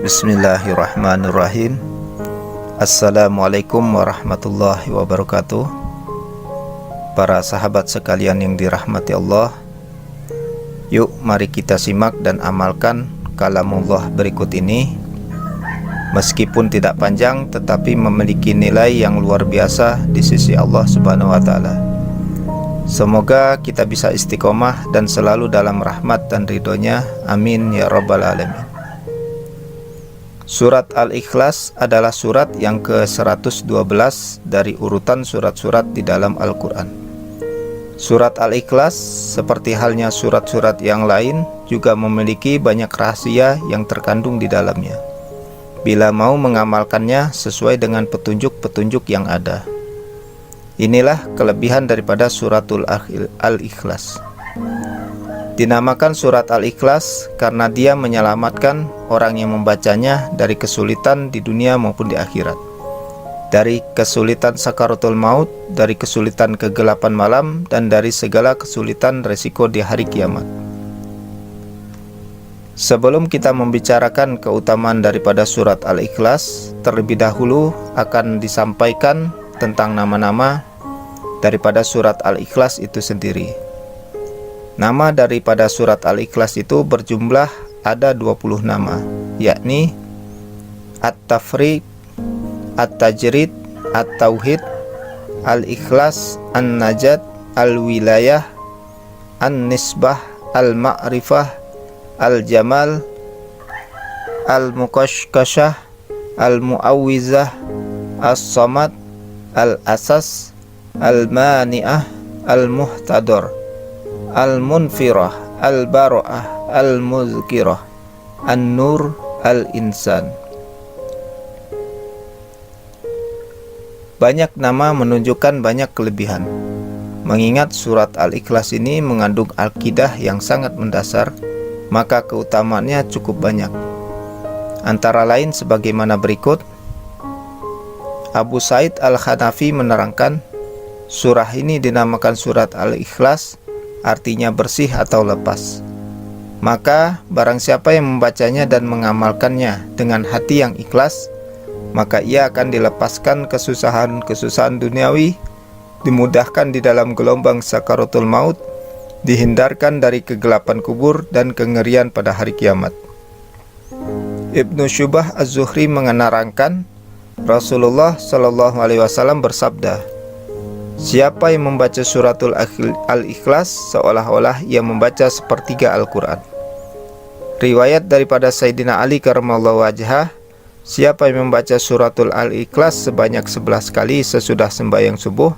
Bismillahirrahmanirrahim. Assalamualaikum warahmatullahi wabarakatuh. Para sahabat sekalian yang dirahmati Allah, yuk mari kita simak dan amalkan kalamullah berikut ini. Meskipun tidak panjang tetapi memiliki nilai yang luar biasa di sisi Allah Subhanahu wa taala. Semoga kita bisa istiqomah dan selalu dalam rahmat dan ridhonya. Amin ya rabbal alamin. Surat Al-Ikhlas adalah surat yang ke-112 dari urutan surat-surat di dalam Al-Quran. Surat Al-Ikhlas, seperti halnya surat-surat yang lain, juga memiliki banyak rahasia yang terkandung di dalamnya, bila mau mengamalkannya sesuai dengan petunjuk-petunjuk yang ada. Inilah kelebihan daripada suratul Al-Ikhlas. Dinamakan surat Al-Ikhlas karena dia menyelamatkan orang yang membacanya dari kesulitan di dunia maupun di akhirat, dari kesulitan sakaratul maut, dari kesulitan kegelapan malam, dan dari segala kesulitan resiko di hari kiamat. Sebelum kita membicarakan keutamaan daripada surat Al-Ikhlas, terlebih dahulu akan disampaikan tentang nama-nama daripada surat Al-Ikhlas itu sendiri. Nama daripada surat Al-Ikhlas itu berjumlah ada 20 nama, yakni At-Tafriq, At-Tajrid, At-Tauhid, Al-Ikhlas, An-Najat, Al-Wilayah, An-Nisbah, Al-Ma'rifah, Al-Jamal, Al-Muqashqashah, Al-Mu'awwizah, As-Samad, Al-Asas, Al-Mani'ah, Al-Muhtadar, Al-Munfirah, Al-Bara'ah, Al-Muzkirah, An-Nur, Al-Insan. Banyak nama menunjukkan banyak kelebihan. Mengingat surat Al-Ikhlas ini mengandung akidah yang sangat mendasar, maka keutamaannya cukup banyak. Antara lain sebagaimana berikut. Abu Sa'id Al-Hanafi menerangkan, surah ini dinamakan surat Al-Ikhlas, artinya bersih atau lepas. Maka barang siapa yang membacanya dan mengamalkannya dengan hati yang ikhlas, maka ia akan dilepaskan kesusahan-kesusahan duniawi, dimudahkan di dalam gelombang sakaratul maut, dihindarkan dari kegelapan kubur dan kengerian pada hari kiamat. Ibnu Syubah Az-Zuhri menerangkan, Rasulullah Shallallahu Alaihi Wasallam bersabda, siapa yang membaca suratul Al-Ikhlas seolah-olah ia membaca sepertiga Al-Quran. Riwayat daripada Sayyidina Ali karramallahu wajhah, siapa yang membaca suratul Al-Ikhlas sebanyak 11 kali sesudah sembahyang subuh,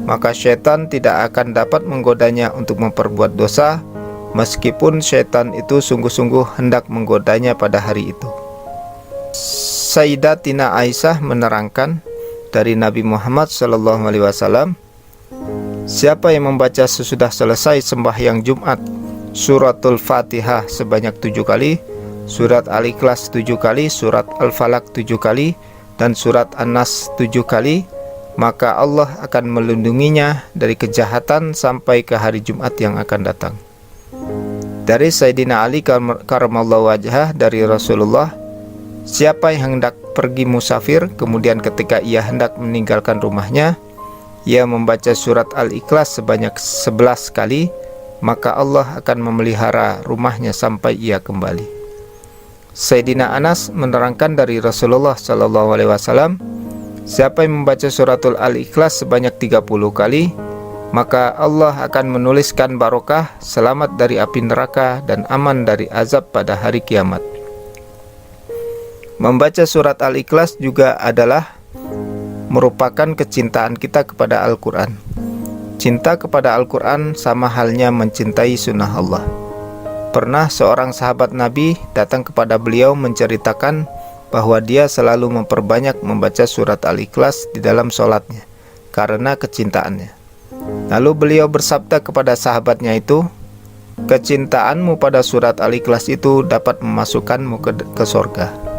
maka syaitan tidak akan dapat menggodanya untuk memperbuat dosa, meskipun syaitan itu sungguh-sungguh hendak menggodanya pada hari itu. Sayyidatina Aisyah menerangkan dari Nabi Muhammad SAW, siapa yang membaca sesudah selesai sembahyang Jumat suratul Fatihah sebanyak 7 kali, surat Al-Ikhlas 7 kali, surat Al-Falaq 7 kali, dan surat An-Nas 7 kali, maka Allah akan melindunginya dari kejahatan sampai ke hari Jumat yang akan datang. Dari Sayyidina Ali karramallahu wajhah dari Rasulullah, siapa yang hendak pergi musafir, kemudian ketika ia hendak meninggalkan rumahnya, ia membaca surat Al-Ikhlas sebanyak 11 kali, maka Allah akan memelihara rumahnya sampai ia kembali. Sayyidina Anas menerangkan dari Rasulullah SAW, siapa yang membaca suratul Al-Ikhlas sebanyak 30 kali, maka Allah akan menuliskan barokah, selamat dari api neraka, dan aman dari azab pada hari kiamat. Membaca surat Al-Ikhlas juga adalah merupakan kecintaan kita kepada Al-Quran. Cinta kepada Al-Quran sama halnya mencintai sunnah Allah. Pernah seorang sahabat Nabi datang kepada beliau menceritakan bahwa dia selalu memperbanyak membaca surat Al-Ikhlas di dalam sholatnya karena kecintaannya. Lalu beliau bersabda kepada sahabatnya itu, kecintaanmu pada surat Al-Ikhlas itu dapat memasukkanmu ke surga.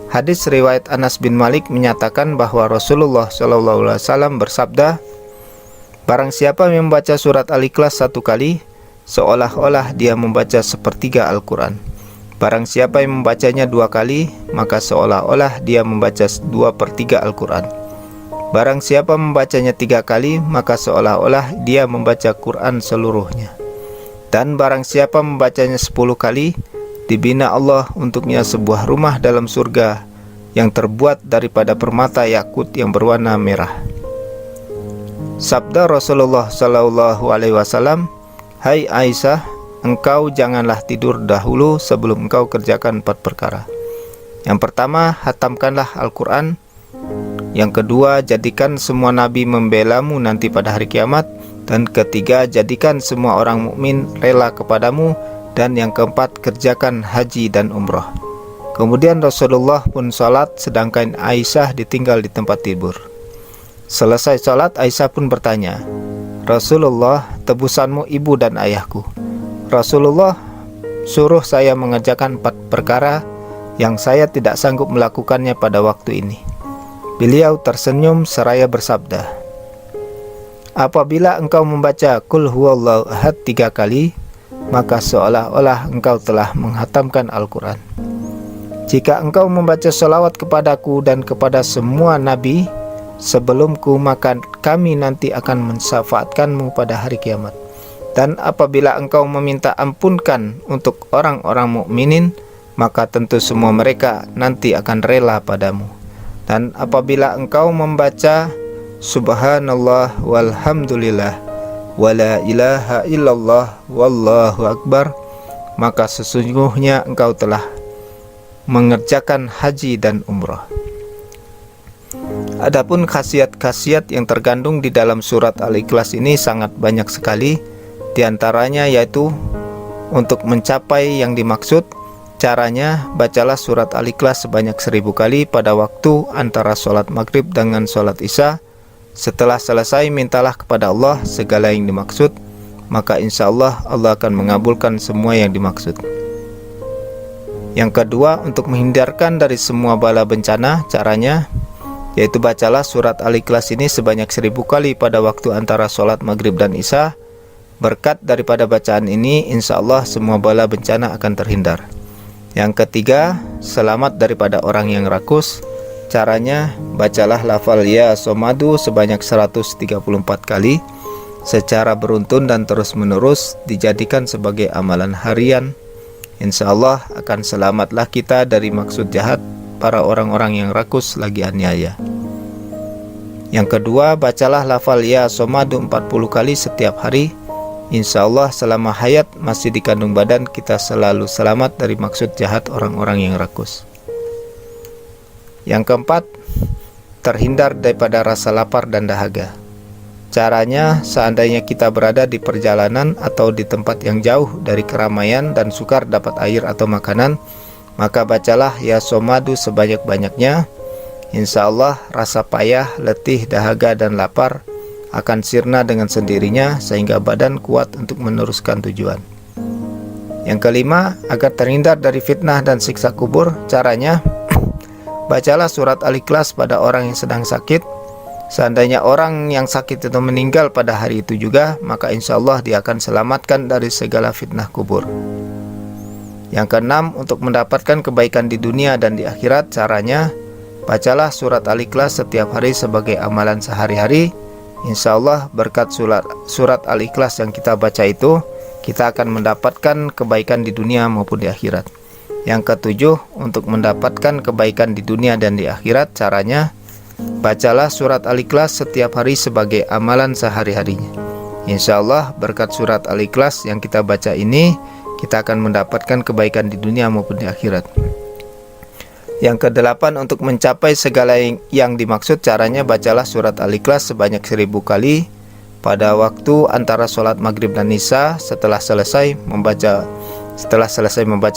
Hadis riwayat Anas bin Malik menyatakan bahwa Rasulullah SAW bersabda, barang siapa yang membaca surat Al-Ikhlas 1 kali, seolah-olah dia membaca sepertiga Al-Quran. Barang siapa yang membacanya 2 kali, maka seolah-olah dia membaca 2/3 Al-Quran. Barang siapa membacanya 3 kali, maka seolah-olah dia membaca Quran seluruhnya. Dan barang siapa membacanya 10 kali, dibina Allah untuknya sebuah rumah dalam surga yang terbuat daripada permata yakut yang berwarna merah. Sabda Rasulullah SAW, "Hai Aisyah, engkau janganlah tidur dahulu sebelum engkau kerjakan 4 perkara. Yang pertama, hatamkanlah Al-Quran. Yang kedua, jadikan semua nabi membelamu nanti pada hari kiamat. Dan ketiga, jadikan semua orang mukmin rela kepadamu. Dan yang keempat, kerjakan haji dan umrah." Kemudian Rasulullah pun salat, sedangkan Aisyah ditinggal di tempat tidur. Selesai salat, Aisyah pun bertanya, "Rasulullah, tebusanmu ibu dan ayahku." Rasulullah suruh saya mengerjakan 4 perkara yang saya tidak sanggup melakukannya pada waktu ini. Beliau tersenyum seraya bersabda, "Apabila engkau membaca Qul huwallahu ahad 3 kali, maka seolah-olah engkau telah menghatamkan Al-Quran. Jika engkau membaca salawat kepadaku dan kepada semua nabi sebelumku, maka kami nanti akan mensyafaatkanmu pada hari kiamat. Dan apabila engkau meminta ampunkan untuk orang-orang mukminin, maka tentu semua mereka nanti akan rela padamu. Dan apabila engkau membaca Subhanallah walhamdulillah wala ilaha illallah wallahu akbar, maka sesungguhnya engkau telah mengerjakan haji dan umrah." Adapun khasiat-khasiat yang terkandung di dalam surat Al-Ikhlas ini sangat banyak sekali. Di antaranya yaitu untuk mencapai yang dimaksud, caranya bacalah surat Al-Ikhlas sebanyak 1000 kali pada waktu antara sholat maghrib dengan sholat isya. Setelah selesai, mintalah kepada Allah segala yang dimaksud, maka insya Allah Allah akan mengabulkan semua yang dimaksud. Yang kedua, untuk menghindarkan dari semua bala bencana, caranya yaitu bacalah surat Al-Ikhlas ini sebanyak 1000 kali pada waktu antara sholat maghrib dan isya. Berkat daripada bacaan ini, insya Allah semua bala bencana akan terhindar. Yang ketiga, selamat daripada orang yang rakus. Caranya, bacalah lafal Ya Somadu sebanyak 134 kali secara beruntun dan terus menerus, dijadikan sebagai amalan harian. Insya Allah akan selamatlah kita dari maksud jahat para orang-orang yang rakus lagi aniaya. Yang kedua, bacalah lafal Ya Somadu 40 kali setiap hari. Insya Allah selama hayat masih di kandung badan, kita selalu selamat dari maksud jahat orang-orang yang rakus. Yang keempat, terhindar daripada rasa lapar dan dahaga. Caranya, seandainya kita berada di perjalanan atau di tempat yang jauh dari keramaian dan sukar dapat air atau makanan, maka bacalah Ya Somadu sebanyak-banyaknya. Insya Allah rasa payah, letih, dahaga, dan lapar akan sirna dengan sendirinya sehingga badan kuat untuk meneruskan tujuan. Yang kelima, agar terhindar dari fitnah dan siksa kubur, caranya bacalah surat Al-Ikhlas pada orang yang sedang sakit. Seandainya orang yang sakit itu meninggal pada hari itu juga, maka insya Allah dia akan selamatkan dari segala fitnah kubur. Yang keenam, untuk mendapatkan kebaikan di dunia dan di akhirat, caranya bacalah surat Al-Ikhlas setiap hari sebagai amalan sehari-hari. Insya Allah berkat surat Al-Ikhlas yang kita baca itu, kita akan mendapatkan kebaikan di dunia maupun di akhirat. Yang ketujuh, untuk mendapatkan kebaikan di dunia dan di akhirat, caranya bacalah surat Al-Ikhlas setiap hari sebagai amalan sehari-harinya. Insya Allah berkat surat Al-Ikhlas yang kita baca ini, kita akan mendapatkan kebaikan di dunia maupun di akhirat. Yang kedelapan, untuk mencapai segala yang dimaksud, caranya bacalah surat Al-Ikhlas sebanyak 1000 kali pada waktu antara sholat maghrib dan isya. Setelah selesai membaca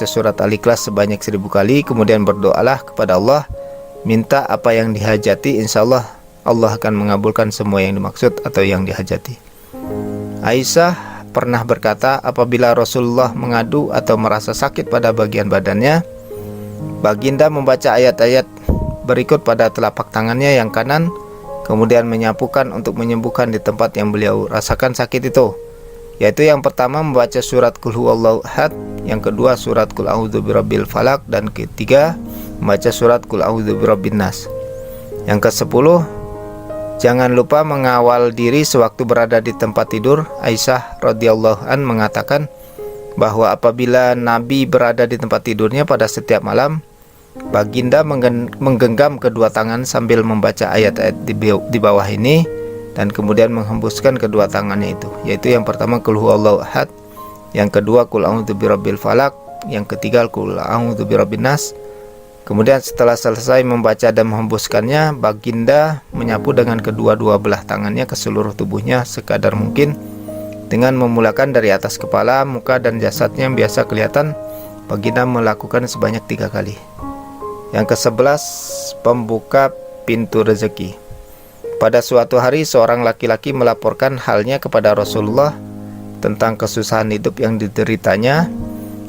surat Al-Ikhlas sebanyak 1000 kali, kemudian berdoalah kepada Allah, minta apa yang dihajati. Insya Allah Allah akan mengabulkan semua yang dimaksud atau yang dihajati. Aisyah pernah berkata, apabila Rasulullah mengadu atau merasa sakit pada bagian badannya, Baginda membaca ayat-ayat berikut pada telapak tangannya yang kanan, kemudian menyapukan untuk menyembuhkan di tempat yang beliau rasakan sakit itu. yaitu yang pertama membaca surat Qul Huwallahu Ahad, yang kedua surat Qul A'udzu Birabbil Falaq, dan ketiga membaca surat Qul A'udzu Birabbin Nas. Yang ke-10, jangan lupa mengawal diri sewaktu berada di tempat tidur. Aisyah radhiyallahu an mengatakan bahwa apabila Nabi berada di tempat tidurnya pada setiap malam, baginda menggenggam kedua tangan sambil membaca ayat-ayat di bawah ini, dan kemudian menghembuskan kedua tangannya itu, yaitu yang pertama Qul Huwallahu Ahad, yang kedua Qul A'udzu Birabbil Falaq, yang ketiga Qul A'udzu Birabbin Nas. Kemudian setelah selesai membaca dan menghembuskannya, baginda menyapu dengan kedua-dua belah tangannya ke seluruh tubuhnya sekadar mungkin, dengan memulakan dari atas kepala, muka, dan jasadnya yang biasa kelihatan. Baginda melakukan sebanyak 3 kali. Yang ke-11, pembuka pintu rezeki. Pada suatu hari seorang laki-laki melaporkan halnya kepada Rasulullah tentang kesusahan hidup yang dideritanya.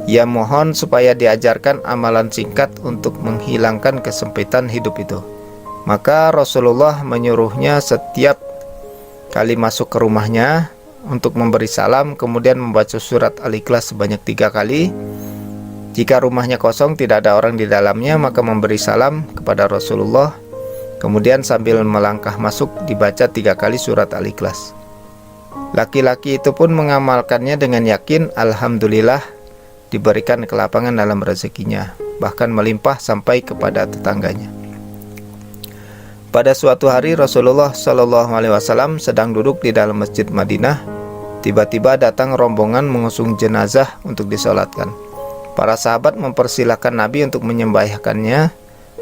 Ia mohon supaya diajarkan amalan singkat untuk menghilangkan kesempitan hidup itu. Maka Rasulullah menyuruhnya setiap kali masuk ke rumahnya untuk memberi salam, kemudian membaca surat Al-Ikhlas sebanyak 3 kali. Jika rumahnya kosong, tidak ada orang di dalamnya, maka memberi salam kepada Rasulullah, kemudian sambil melangkah masuk dibaca 3 kali surat Al-Ikhlas. Laki-laki itu pun mengamalkannya dengan yakin. Alhamdulillah, diberikan kelapangan dalam rezekinya, bahkan melimpah sampai kepada tetangganya. Pada suatu hari Rasulullah SAW sedang duduk di dalam masjid Madinah. Tiba-tiba datang rombongan mengusung jenazah untuk disolatkan. Para sahabat mempersilahkan Nabi untuk menyembahkannya.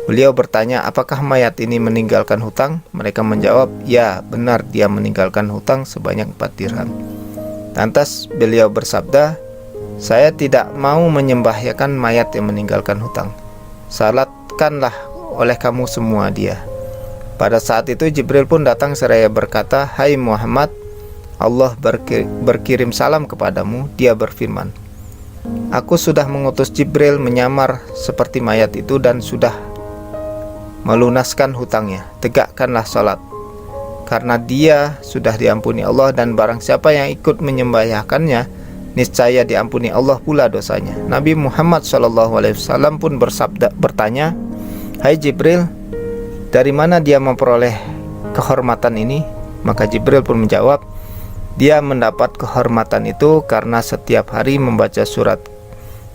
Beliau bertanya, apakah mayat ini meninggalkan hutang? Mereka menjawab, ya benar, dia meninggalkan hutang sebanyak 4 dirham. Lantas beliau bersabda, saya tidak mau menyembahkan mayat yang meninggalkan hutang. Salatkanlah oleh kamu semua dia. Pada saat itu Jibril pun datang seraya berkata, hai Muhammad, Allah berkirim salam kepadamu. Dia berfirman, aku sudah mengutus Jibril menyamar seperti mayat itu dan sudah melunaskan hutangnya. Tegakkanlah salat, karena dia sudah diampuni Allah, dan barang siapa yang ikut menyembahkannya, niscaya diampuni Allah pula dosanya. Nabi Muhammad SAW pun bertanya, hai Jibril, dari mana dia memperoleh kehormatan ini? Maka Jibril pun menjawab, dia mendapat kehormatan itu karena setiap hari membaca surat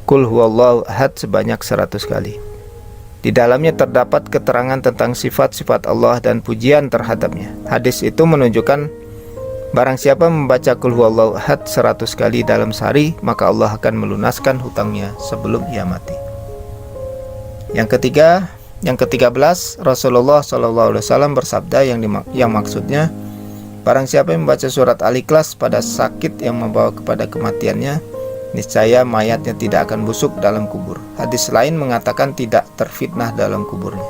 Qul Huwallahu Ahad sebanyak 100 kali. Di dalamnya terdapat keterangan tentang sifat-sifat Allah dan pujian terhadapnya. Hadis itu menunjukkan barang siapa membaca Qul Huwallahu Ahad 100 kali dalam sehari, maka Allah akan melunaskan hutangnya sebelum ia mati. Yang ke-13, Rasulullah SAW bersabda yang maksudnya, barang siapa yang membaca surat Al-Ikhlas pada sakit yang membawa kepada kematiannya, niscaya mayatnya tidak akan busuk dalam kubur. Hadis lain mengatakan tidak terfitnah dalam kuburnya,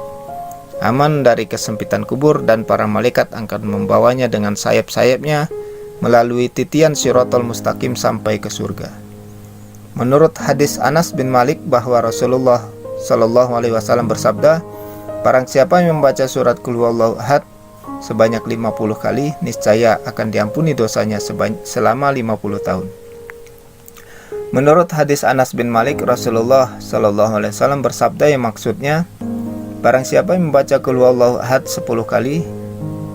aman dari kesempitan kubur, dan para malaikat akan membawanya dengan sayap-sayapnya melalui titian Shiratal Mustaqim sampai ke surga. Menurut hadis Anas bin Malik bahwa Rasulullah SAW bersabda, barang siapa yang membaca surat Qul Huwallahu Ahad sebanyak 50 kali, niscaya akan diampuni dosanya selama 50 tahun. Menurut hadis Anas bin Malik, Rasulullah SAW bersabda yang maksudnya, barang siapa yang membaca Qul Huwallahu Ahad 10 kali,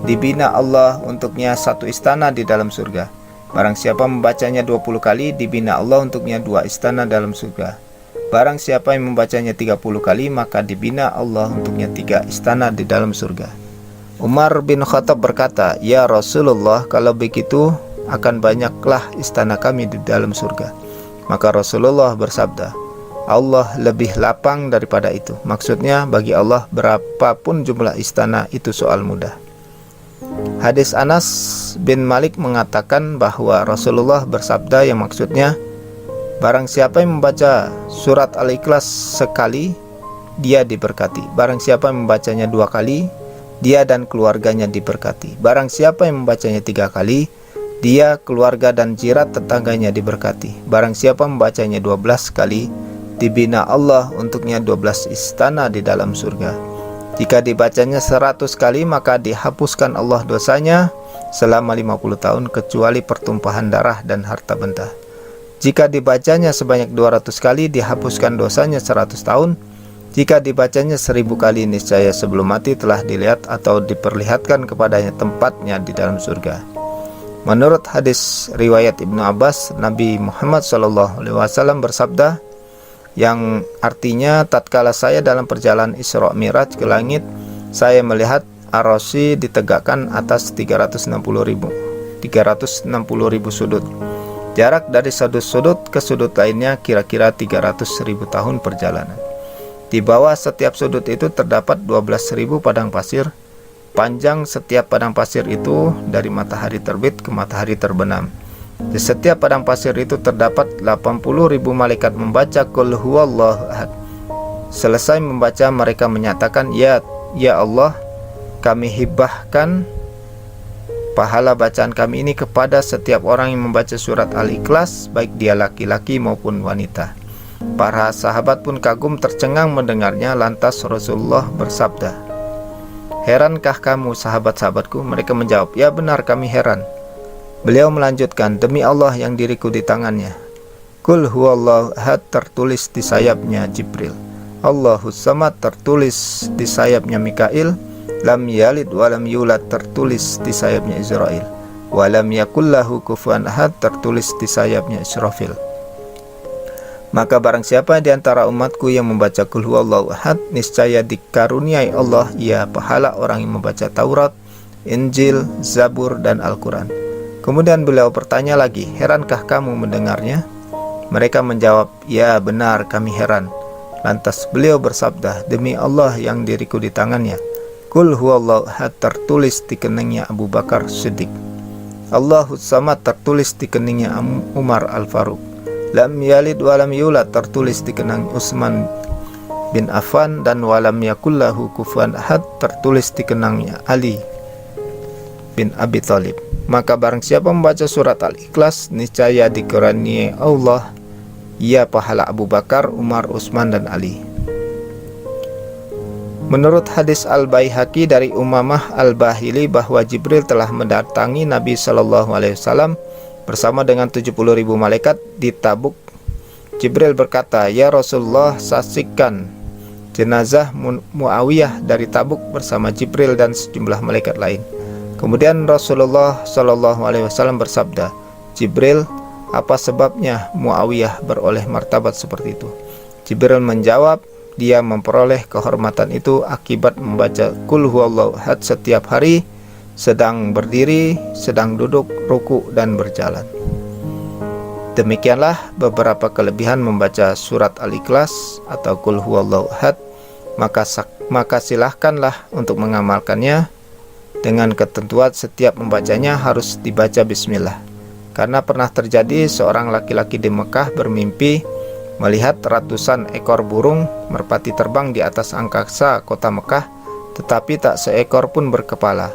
dibina Allah untuknya 1 istana di dalam surga. Barang siapa membacanya 20 kali, dibina Allah untuknya 2 istana dalam surga. Barang siapa yang membacanya 30 kali, maka dibina Allah untuknya 3 istana di dalam surga. Umar bin Khattab berkata, ya Rasulullah, kalau begitu akan banyaklah istana kami di dalam surga. Maka Rasulullah bersabda, Allah lebih lapang daripada itu. Maksudnya, bagi Allah berapapun jumlah istana itu soal mudah. Hadis Anas bin Malik mengatakan bahwa Rasulullah bersabda yang maksudnya, barang siapa yang membaca surat Al-Ikhlas sekali, dia diberkati. Barang siapa yang membacanya 2 kali, dia dan keluarganya diberkati. Barang siapa yang membacanya 3 kali, dia, keluarga, dan jirat tetangganya diberkati. Barang siapa membacanya 12 kali, dibina Allah untuknya 12 istana di dalam surga. Jika dibacanya 100 kali, maka dihapuskan Allah dosanya selama 50 tahun kecuali pertumpahan darah dan harta benda. Jika dibacanya sebanyak 200 kali dihapuskan dosanya 100 tahun. Jika dibacanya 1000 kali niscaya sebelum mati telah dilihat atau diperlihatkan kepadanya tempatnya di dalam surga. Menurut hadis riwayat Ibnu Abbas, Nabi Muhammad SAW bersabda, yang artinya tatkala saya dalam perjalanan Isra Mi'raj ke langit, saya melihat Ar-Rasy ditegakkan atas 360.000 sudut. Jarak dari satu sudut ke sudut lainnya kira-kira 300.000 tahun perjalanan. Di bawah setiap sudut itu terdapat 12.000 padang pasir. Panjang setiap padang pasir itu dari matahari terbit ke matahari terbenam. Di setiap padang pasir itu terdapat 80.000 malaikat membaca Qul huwallahu ahad. Selesai membaca mereka menyatakan, Ya Allah, kami hibahkan pahala bacaan kami ini kepada setiap orang yang membaca surat Al-Ikhlas, baik dia laki-laki maupun wanita. Para sahabat pun kagum tercengang mendengarnya. Lantas Rasulullah bersabda, Herankah kamu sahabat-sahabatku? Mereka menjawab, Ya benar, kami heran. Beliau melanjutkan, Demi Allah yang diriku di tangannya, Qul huwallahu ahad tertulis di sayapnya Jibril, Allahus samad tertulis di sayapnya Mikail, Lam yalid walam yulad tertulis di sayapnya Israil, Walam yakullahu kufuwan ahad tertulis di sayapnya Israfil. Maka barang siapa di antara umatku yang membaca Qul huwallahu ahad, niscaya dikaruniai Allah ia pahala orang yang membaca Taurat, Injil, Zabur, dan Al-Quran. Kemudian beliau bertanya lagi, Herankah kamu mendengarnya? Mereka menjawab, Ya benar, kami heran. Lantas beliau bersabda, Demi Allah yang diriku di tangannya, Qul huwallahu ahad tertulis di keningnya Abu Bakar Siddiq, Allahus samad tertulis di keningnya Umar Al-Faruq, Lam yalid walam yulad tertulis di kenang Utsman bin Affan, dan walam yakullahu kufuwan ahad tertulis di kenangnya Ali bin Abi Thalib. Maka barang siapa membaca surat Al-Ikhlas, niscaya dikaruniai Allah ia pahala Abu Bakar, Umar, Utsman, dan Ali. Menurut hadis Al-Baihaqi dari Umamah Al-Bahili bahwa Jibril telah mendatangi Nabi SAW bersama dengan 70.000 malaikat di Tabuk. Jibril berkata, Ya Rasulullah, saksikan jenazah Muawiyah dari Tabuk bersama Jibril dan sejumlah malaikat lain. Kemudian Rasulullah SAW bersabda, Jibril, apa sebabnya Muawiyah beroleh martabat seperti itu? Jibril menjawab, dia memperoleh kehormatan itu akibat membaca Qul huwallahu ahad setiap hari, sedang berdiri, sedang duduk, ruku, dan berjalan. Demikianlah beberapa kelebihan membaca surat Al-Ikhlas atau Qul huwallahu ahad. Maka silahkanlah untuk mengamalkannya dengan ketentuan setiap membacanya harus dibaca bismillah. Karena pernah terjadi seorang laki-laki di Mekah bermimpi melihat ratusan ekor burung merpati terbang di atas angkasa kota Mekah, tetapi tak seekor pun berkepala.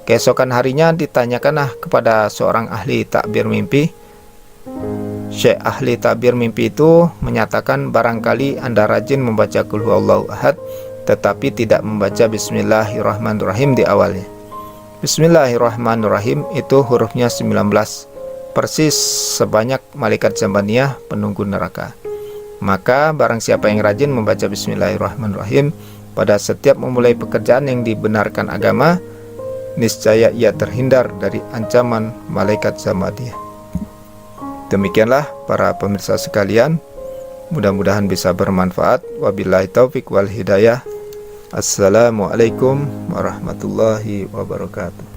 Keesokan harinya ditanyakanlah kepada seorang ahli takbir mimpi. Syekh ahli takbir mimpi itu menyatakan, barangkali Anda rajin membaca Qul huwallahu ahad tetapi tidak membaca Bismillahirrahmanirrahim di awalnya. Bismillahirrahmanirrahim itu hurufnya 19, persis sebanyak malaikat Zabaniyah penunggu neraka. Maka barang siapa yang rajin membaca Bismillahirrahmanirrahim pada setiap memulai pekerjaan yang dibenarkan agama, niscaya ia terhindar dari ancaman malaikat Zabaniyah. Demikianlah para pemirsa sekalian, mudah-mudahan bisa bermanfaat. Wabillahi taufik wal hidayah. Assalamualaikum warahmatullahi wabarakatuh.